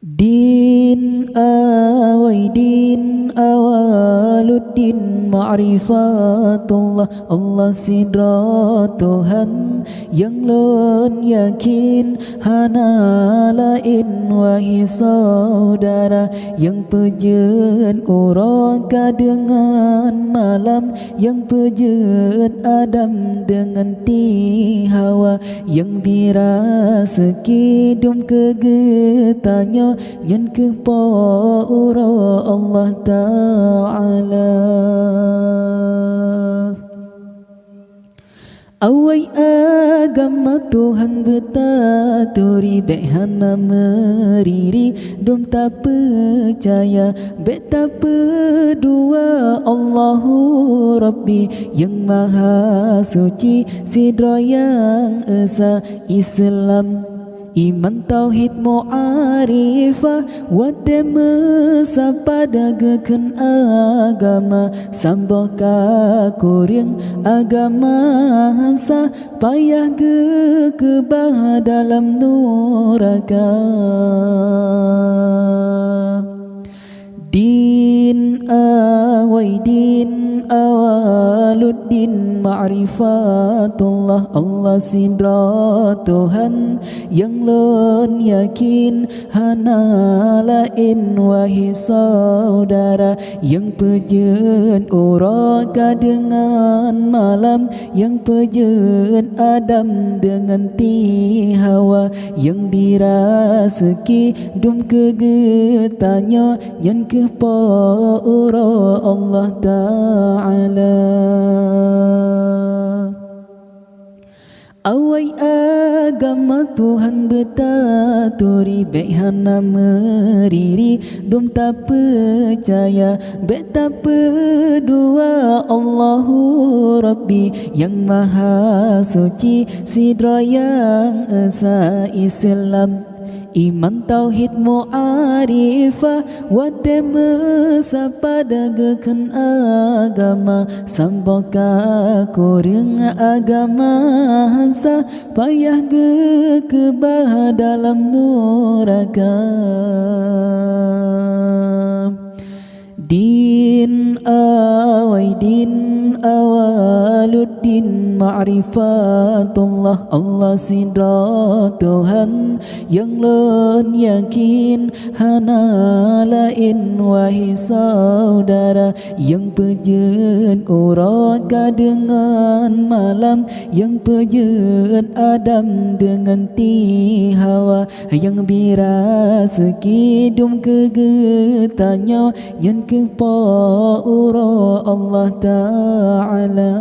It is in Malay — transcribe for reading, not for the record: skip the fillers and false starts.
Din awai din awaluddin ma'rifatullah Allah sidra Tuhan yang lon yakin hana lain wahai saudara yang pejen orang dengan malam yang pejen Adam dengan ti Hawa yang bira sekidum kegetanya yang kepada Allah Ta'ala. Awai agama Tuhan betaturi Behana meriri Dom tak percaya Bek tak berdua Allahu Rabbi Yang maha suci Sidra yang esa Islam Iman tauhid mu'arifah Watema sapada geken agama Sambah kakuring agama hansa Payah kebah dalam nuraka Din awai din awaluddin ma'rifatullah Allah sidra Tuhan yang lon yakin hana lain wahai saudara yang pejen uraka dengan malam yang pejen Adam dengan ti Hawa yang bira sekidum kegetanya yang kepada Allah Ta'ala. Awai agama Tuhan betaturi Behana meriri Dom tak percaya Bek tak berdua Allahu Rabbi Yang maha suci Sidra yang esa Islam Iman tauhid mu'arifah Watema sapada geken agama Sambah kakuring agama hansa Payah kebah dalam nuraka Din awai din awaluddin ma'rifatullah Allah sidra Tuhan yang lon yakin hana lain wahai saudara yang pejen uraka dengan malam yang pejen Adam dengan ti Hawa yang bira sekidum kegetanya yang kepada Allah Ta'ala.